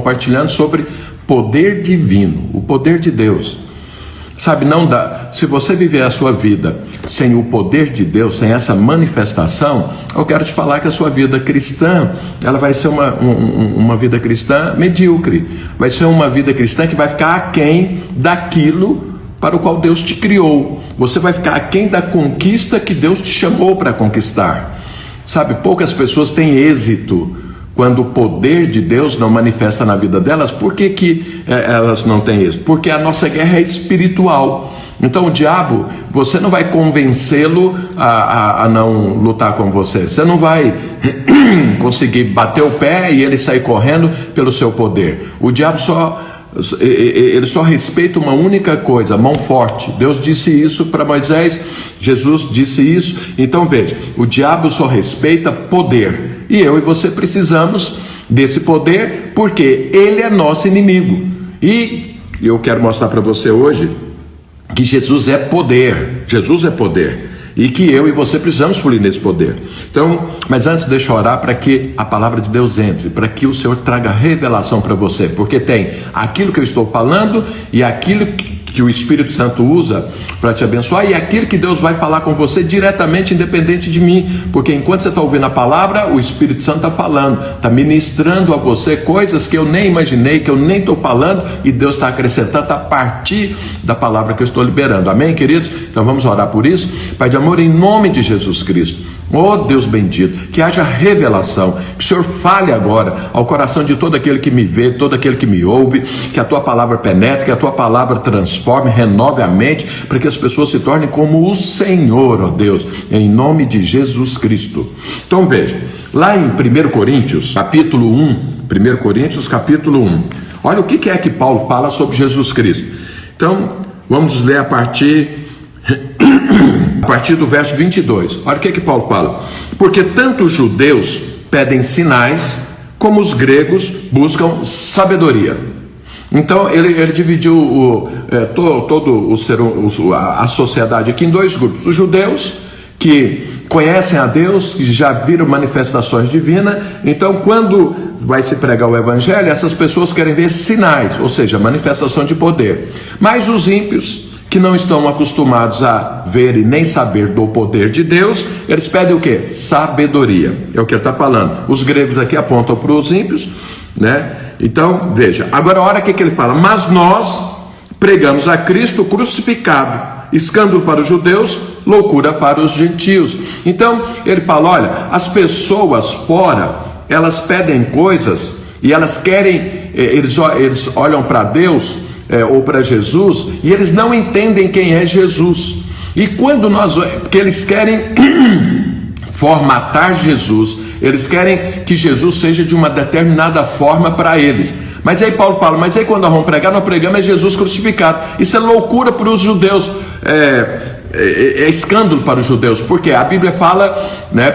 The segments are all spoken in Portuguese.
compartilhando sobre poder divino, o poder de Deus. Sabe, não dá. Se você viver a sua vida sem o poder de Deus, sem essa manifestação, eu quero te falar que a sua vida cristã, ela vai ser uma vida cristã medíocre. Vai ser uma vida cristã que vai ficar aquém daquilo para o qual Deus te criou. Você vai ficar aquém da conquista que Deus te chamou para conquistar. Sabe, poucas pessoas têm êxito quando o poder de Deus não manifesta na vida delas. Por que elas não têm isso? Porque a nossa guerra é espiritual. Então o diabo, você não vai convencê-lo a não lutar com você. Você não vai conseguir bater o pé e ele sair correndo pelo seu poder. O diabo ele só respeita uma única coisa: mão forte. Deus disse isso para Moisés, Jesus disse isso. Então veja, o diabo só respeita poder. E eu e você precisamos desse poder, porque ele é nosso inimigo. E eu quero mostrar para você hoje que Jesus é poder. Jesus é poder. E que eu e você precisamos fluir nesse poder. Então, mas antes deixa eu orar para que a palavra de Deus entre, para que o Senhor traga revelação para você, porque tem aquilo que eu estou falando e aquilo que o Espírito Santo usa para te abençoar, e aquilo que Deus vai falar com você diretamente, independente de mim, porque enquanto você está ouvindo a palavra, o Espírito Santo está falando, está ministrando a você coisas que eu nem imaginei, que eu nem estou falando, e Deus está acrescentando a partir da palavra que eu estou liberando. Amém, queridos? Então vamos orar por isso. Pai de amor, em nome de Jesus Cristo, oh Deus bendito, que haja revelação, que o Senhor fale agora ao coração de todo aquele que me vê, todo aquele que me ouve, que a tua palavra penetre, que a tua palavra transforme, renove a mente, para que as pessoas se tornem como o Senhor, ó Deus, em nome de Jesus Cristo. Então veja, lá em 1 Coríntios, capítulo 1, 1 Coríntios, capítulo 1, olha o que é que Paulo fala sobre Jesus Cristo. Então, vamos ler a partir do verso 22. Olha o que Paulo fala: porque tanto os judeus pedem sinais, como os gregos buscam sabedoria. Então ele dividiu a sociedade aqui em dois grupos: os judeus, que conhecem a Deus, que já viram manifestações divinas. Então, quando vai se pregar o evangelho, essas pessoas querem ver sinais, ou seja, manifestação de poder. Mas os ímpios, que não estão acostumados a ver e nem saber do poder de Deus, eles pedem o que? Sabedoria. É o que ele está falando. Os gregos aqui apontam para os ímpios, né? Então, veja, agora olha o que ele fala: mas nós pregamos a Cristo crucificado, escândalo para os judeus, loucura para os gentios. Então, ele fala: olha, as pessoas fora, elas pedem coisas e elas querem, eles olham para Deus, ou para Jesus, e eles não entendem quem é Jesus. E quando porque eles querem formatar Jesus, eles querem que Jesus seja de uma determinada forma para eles. Mas aí Paulo fala: mas aí quando nós vamos pregar, nós pregamos é Jesus crucificado. Isso é loucura para os judeus, é escândalo para os judeus, porque a Bíblia fala, né,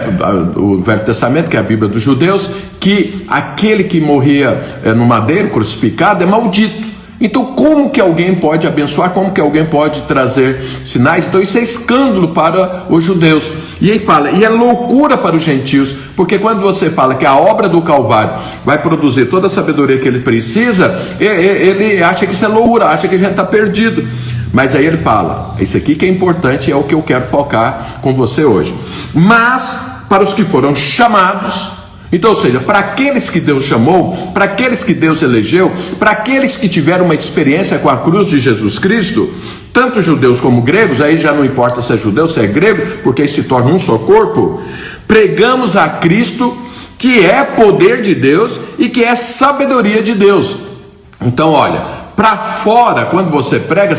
o Velho Testamento, que é a Bíblia dos judeus, que aquele que morria no madeiro crucificado é maldito. Então, como que alguém pode abençoar? Como que alguém pode trazer sinais? Então, isso é escândalo para os judeus. E aí fala, e é loucura para os gentios, porque quando você fala que a obra do Calvário vai produzir toda a sabedoria que ele precisa, ele acha que isso é loucura, acha que a gente está perdido. Mas aí ele fala, isso aqui que é importante, é o que eu quero focar com você hoje. Mas, para os que foram chamados... Então, ou seja, para aqueles que Deus chamou, para aqueles que Deus elegeu, para aqueles que tiveram uma experiência com a cruz de Jesus Cristo, tanto judeus como gregos, aí já não importa se é judeu, se é grego, porque aí se torna um só corpo, pregamos a Cristo, que é poder de Deus e que é sabedoria de Deus. Então, olha, para fora, quando você prega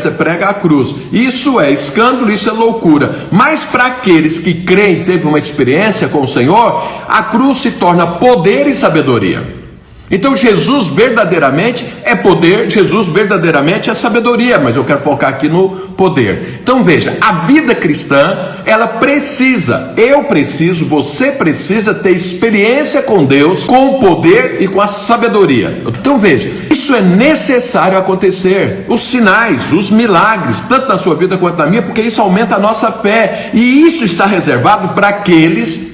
a cruz. Isso é escândalo, isso é loucura. Mas para aqueles que creem e teve uma experiência com o Senhor, a cruz se torna poder e sabedoria. Então Jesus verdadeiramente é poder, Jesus verdadeiramente é sabedoria, mas eu quero focar aqui no poder. Então veja, a vida cristã, ela precisa, eu preciso, você precisa ter experiência com Deus, com o poder e com a sabedoria. Então veja, isso é necessário acontecer, os sinais, os milagres, tanto na sua vida quanto na minha, porque isso aumenta a nossa fé, e isso está reservado para aqueles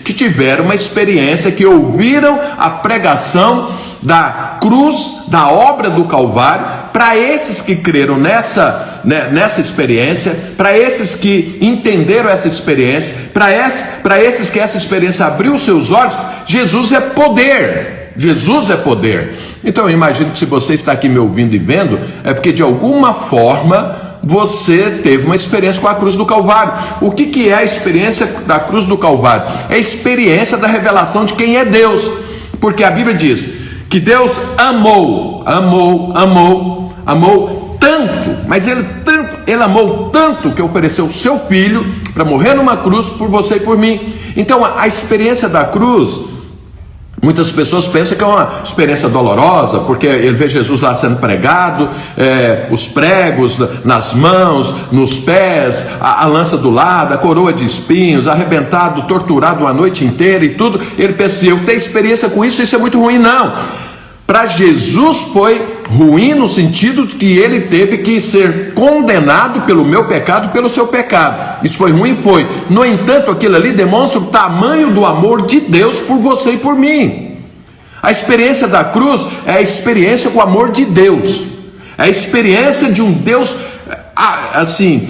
que tiveram uma experiência, que ouviram a pregação da cruz, da obra do Calvário, para esses que creram nessa experiência, para esses que entenderam essa experiência, para esses que essa experiência abriu os seus olhos. Jesus é poder. Jesus é poder. Então eu imagino que se você está aqui me ouvindo e vendo, é porque de alguma forma você teve uma experiência com a cruz do Calvário. O que é a experiência da cruz do Calvário? É a experiência da revelação de quem é Deus. Porque a Bíblia diz que Deus amou tanto, mas ele amou tanto que ofereceu o seu filho para morrer numa cruz por você e por mim. Então a experiência da cruz, muitas pessoas pensam que é uma experiência dolorosa, porque ele vê Jesus lá sendo pregado, os pregos nas mãos, nos pés, a lança do lado, a coroa de espinhos, arrebentado, torturado uma noite inteira e tudo. Ele pensa assim, eu tenho experiência com isso é muito ruim. Não. Para Jesus foi ruim no sentido de que ele teve que ser condenado pelo meu pecado, pelo seu pecado. Isso foi ruim? Foi. No entanto, aquilo ali demonstra o tamanho do amor de Deus por você e por mim. A experiência da cruz é a experiência com o amor de Deus. É a experiência de um Deus, assim,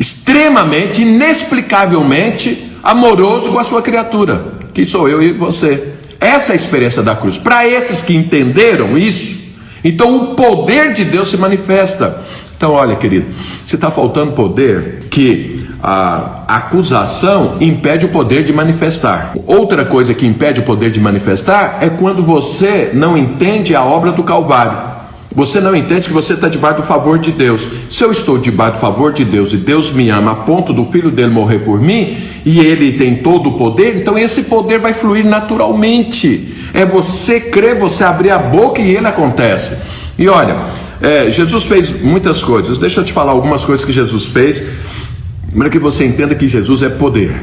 extremamente, inexplicavelmente amoroso com a sua criatura, que sou eu e você. Essa é a experiência da cruz. Para esses que entenderam isso, então o poder de Deus se manifesta. Então olha, querido, se está faltando poder, que a acusação impede o poder de manifestar. Outra coisa que impede o poder de manifestar é quando você não entende a obra do Calvário. Você não entende que você está debaixo do favor de Deus. Se eu estou debaixo do favor de Deus e Deus me ama a ponto do filho dele morrer por mim, e ele tem todo o poder, então esse poder vai fluir naturalmente. É você crer, você abrir a boca e ele acontece. E olha, Jesus fez muitas coisas. Deixa eu te falar algumas coisas que Jesus fez, para que você entenda que Jesus é poder.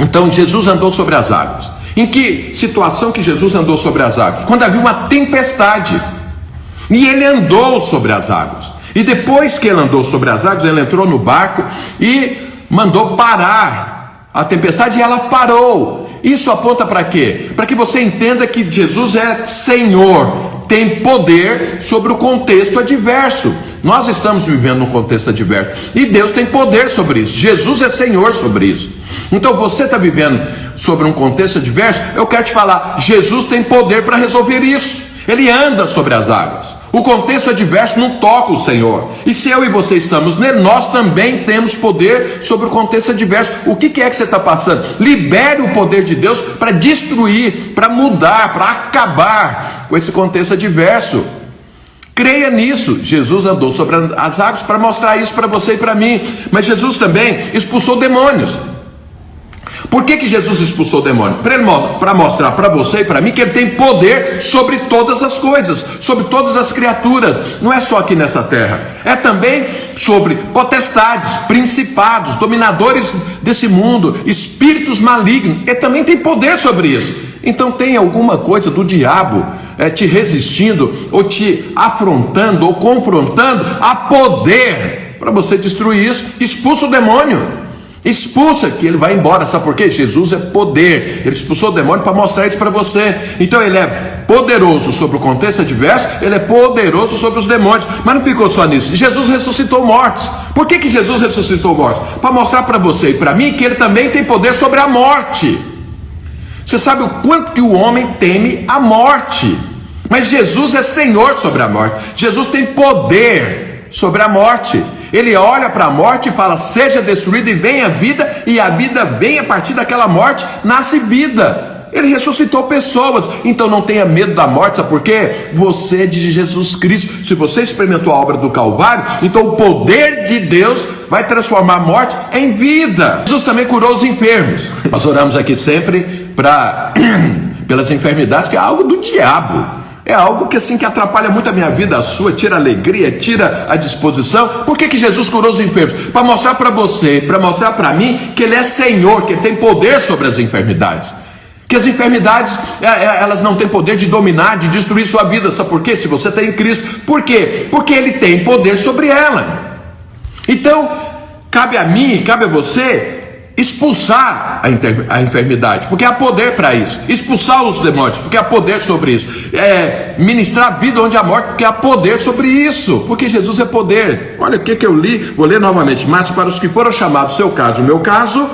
Então Jesus andou sobre as águas. Em que situação que Jesus andou sobre as águas? Quando havia uma tempestade. E ele andou sobre as águas. E depois que ele andou sobre as águas, ele entrou no barco e mandou parar a tempestade, e ela parou. Isso aponta para quê? Para que você entenda que Jesus é Senhor, tem poder sobre o contexto adverso. Nós estamos vivendo num contexto adverso e Deus tem poder sobre isso. Jesus é Senhor sobre isso. Então você está vivendo sobre um contexto adverso, eu quero te falar, Jesus tem poder para resolver isso. Ele anda sobre as águas. O contexto adverso não toca o Senhor. E se eu e você estamos nele, nós também temos poder sobre o contexto adverso. O que é que você está passando? Libere o poder de Deus para destruir, para mudar, para acabar com esse contexto adverso. Creia nisso. Jesus andou sobre as águas para mostrar isso para você e para mim. Mas Jesus também expulsou demônios. Por que Jesus expulsou o demônio? Para mostrar para você e para mim que ele tem poder sobre todas as coisas, sobre todas as criaturas. Não é só aqui nessa terra, é também sobre potestades, principados, dominadores desse mundo, espíritos malignos. Ele também tem poder sobre isso. Então tem alguma coisa do diabo te resistindo, ou te afrontando, ou confrontando a poder para você destruir isso. Expulsa o demônio. Expulsa, que ele vai embora. Sabe por quê? Jesus é poder. Ele expulsou o demônio para mostrar isso para você. Então ele é poderoso sobre o contexto adverso, ele é poderoso sobre os demônios. Mas não ficou só nisso. Jesus ressuscitou mortos. Por que Jesus ressuscitou mortos? Para mostrar para você e para mim que ele também tem poder sobre a morte. Você sabe o quanto que o homem teme a morte, mas Jesus é Senhor sobre a morte. Jesus tem poder sobre a morte. Ele olha para a morte e fala, seja destruída e venha a vida, e a vida vem a partir daquela morte, nasce vida. Ele ressuscitou pessoas. Então não tenha medo da morte. Sabe por quê? Você é de Jesus Cristo. Se você experimentou a obra do Calvário, então o poder de Deus vai transformar a morte em vida. Jesus também curou os enfermos. Nós oramos aqui sempre pelas enfermidades, que é algo do diabo. É algo que assim que atrapalha muito a minha vida, a sua, tira a alegria, tira a disposição. Por que Jesus curou os enfermos? Para mostrar para você, para mostrar para mim que ele é Senhor, que ele tem poder sobre as enfermidades. Que as enfermidades, elas não têm poder de dominar, de destruir sua vida. Sabe por quê? Se você está em Cristo. Por quê? Porque ele tem poder sobre ela. Então, cabe a mim, cabe a você expulsar a enfermidade, porque há poder para isso. Expulsar os demônios, porque há poder sobre isso. Ministrar a vida onde há morte, porque há poder sobre isso, porque Jesus é poder. Olha o que eu li, vou ler novamente. Mas para os que foram chamados, seu caso, o meu caso,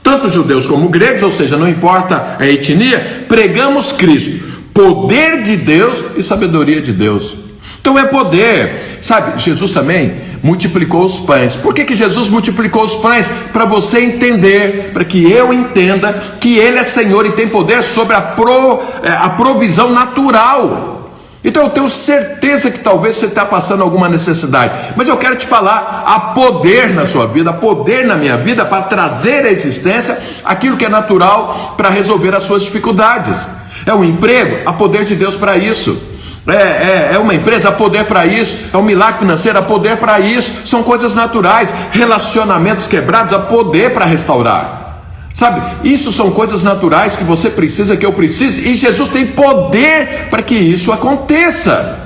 tanto judeus como gregos, ou seja, não importa a etnia, pregamos Cristo, poder de Deus e sabedoria de Deus. Então é poder, sabe? Jesus também multiplicou os pães. Por que Jesus multiplicou os pães? Para você entender, para que eu entenda que Ele é Senhor e tem poder sobre a provisão natural. Então eu tenho certeza que talvez você está passando alguma necessidade, mas eu quero te falar, há poder na sua vida, há poder na minha vida para trazer à existência aquilo que é natural para resolver as suas dificuldades. É um emprego, há poder de Deus para isso. É uma empresa, há poder para isso. É um milagre financeiro, há poder para isso. São coisas naturais. Relacionamentos quebrados, há poder para restaurar. Sabe, isso são coisas naturais que você precisa, que eu preciso, e Jesus tem poder para que isso aconteça.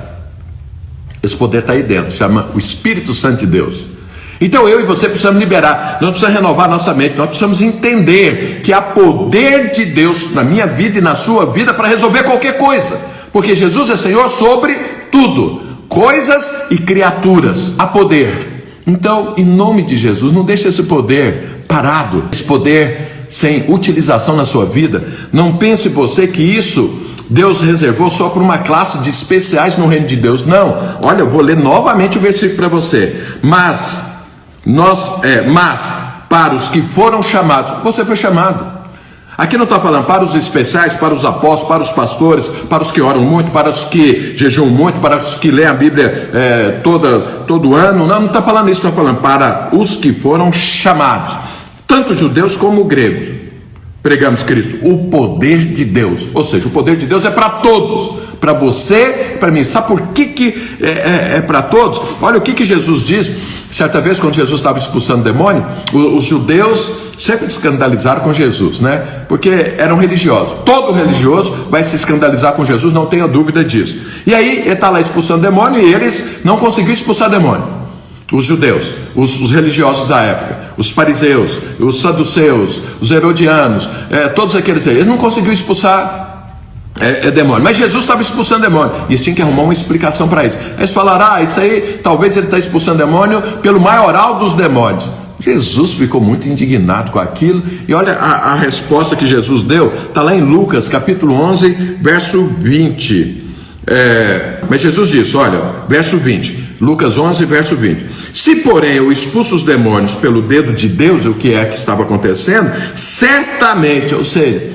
Esse poder está aí dentro, chama o Espírito Santo de Deus. Então eu e você precisamos liberar, nós precisamos renovar nossa mente, nós precisamos entender que há poder de Deus na minha vida e na sua vida para resolver qualquer coisa. Porque Jesus é Senhor sobre tudo, coisas e criaturas, há poder. Então, em nome de Jesus, não deixe esse poder parado, esse poder sem utilização na sua vida. Não pense você que isso Deus reservou só para uma classe de especiais no reino de Deus. Não, olha, eu vou ler novamente o versículo para você. Mas para os que foram chamados, você foi chamado. Aqui não está falando para os especiais, para os apóstolos, para os pastores, para os que oram muito, para os que jejuam muito, para os que leem a Bíblia todo ano. Não está falando isso, está falando para os que foram chamados, tanto judeus como gregos. Pregamos Cristo, o poder de Deus, ou seja, o poder de Deus é para todos, para você, para mim. Sabe por que é para todos? Olha o que Jesus diz. Certa vez, quando Jesus estava expulsando demônio, os judeus sempre se escandalizaram com Jesus, né? Porque eram religiosos. Todo religioso vai se escandalizar com Jesus, não tenha dúvida disso. E aí ele está lá expulsando demônio e eles não conseguiram expulsar demônio. Os judeus, os religiosos da época, os fariseus, os saduceus, os herodianos, todos aqueles aí, eles não conseguiram expulsar demônio, mas Jesus estava expulsando demônio, e eles tinham que arrumar uma explicação para isso. Eles falaram, isso aí, talvez ele está expulsando demônio pelo maioral dos demônios. Jesus ficou muito indignado com aquilo, e olha a resposta que Jesus deu, está lá em Lucas capítulo 11, verso 20, mas Jesus disse, olha, verso 20, Lucas 11, verso 20, se porém eu expulso os demônios pelo dedo de Deus, o que é que estava acontecendo, certamente, ou seja,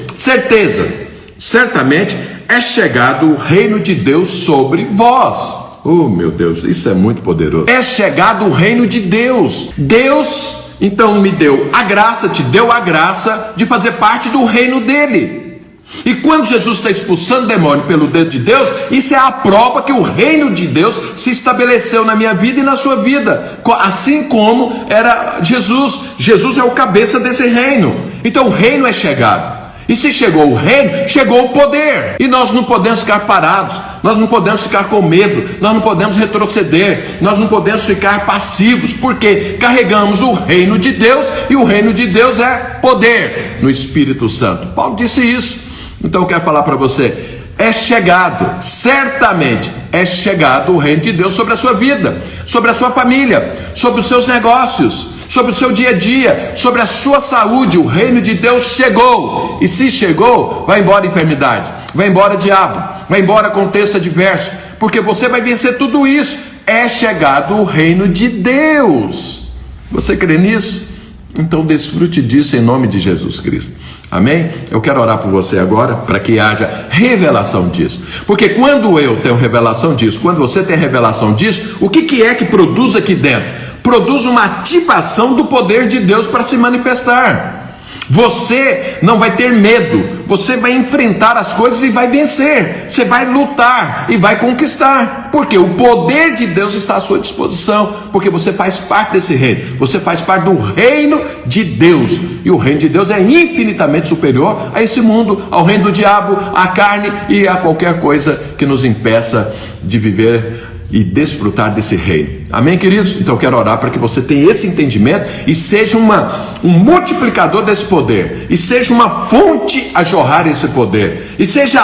certamente é chegado o reino de Deus sobre vós. Oh meu Deus, isso é muito poderoso. É chegado o reino de Deus. Deus então me deu a graça, te deu a graça de fazer parte do reino dele. E quando Jesus está expulsando demônio pelo dedo de Deus, isso é a prova que o reino de Deus se estabeleceu na minha vida e na sua vida, assim como era Jesus. Jesus é o cabeça desse reino. Então o reino é chegado. E se chegou o reino, chegou o poder. E nós não podemos ficar parados, nós não podemos ficar com medo, nós não podemos retroceder, nós não podemos ficar passivos, porque carregamos o reino de Deus, e o reino de Deus é poder no Espírito Santo. Paulo disse isso. Então eu quero falar para você, é chegado, certamente é chegado o reino de Deus sobre a sua vida, sobre a sua família, sobre os seus negócios, sobre o seu dia a dia, sobre a sua saúde. O reino de Deus chegou, e se chegou, vai embora a enfermidade, vai embora o diabo, vai embora contexto adverso, porque você vai vencer tudo isso. É chegado o reino de Deus. Você crê nisso? Então desfrute disso em nome de Jesus Cristo. Amém? Eu quero orar por você agora, para que haja revelação disso. Porque quando eu tenho revelação disso, quando você tem revelação disso, o que é que produz aqui dentro? Produz uma ativação do poder de Deus para se manifestar. Você não vai ter medo, você vai enfrentar as coisas e vai vencer. Você vai lutar e vai conquistar, porque o poder de Deus está à sua disposição, porque você faz parte desse reino, você faz parte do reino de Deus, e o reino de Deus é infinitamente superior a esse mundo, ao reino do diabo, à carne e a qualquer coisa que nos impeça de viver e desfrutar desse reino. Amém, queridos? Então eu quero orar para que você tenha esse entendimento e seja um multiplicador desse poder, e seja uma fonte a jorrar esse poder, e seja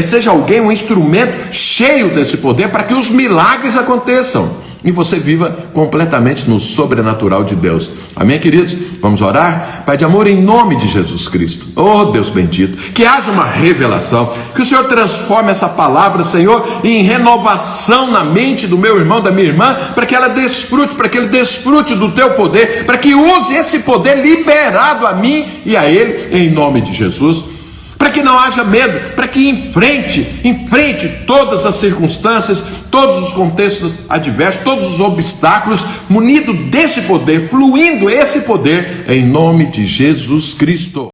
seja alguém, um instrumento cheio desse poder para que os milagres aconteçam e você viva completamente no sobrenatural de Deus. Amém, queridos? Vamos orar? Pai de amor, em nome de Jesus Cristo, oh Deus bendito, que haja uma revelação, que o Senhor transforme essa palavra, Senhor, em renovação na mente do meu irmão, da minha irmã, para que ela desfrute, para que ele desfrute do teu poder, para que use esse poder liberado a mim e a ele, em nome de Jesus. Para que não haja medo, para que enfrente todas as circunstâncias, todos os contextos adversos, todos os obstáculos, munido desse poder, fluindo esse poder, em nome de Jesus Cristo.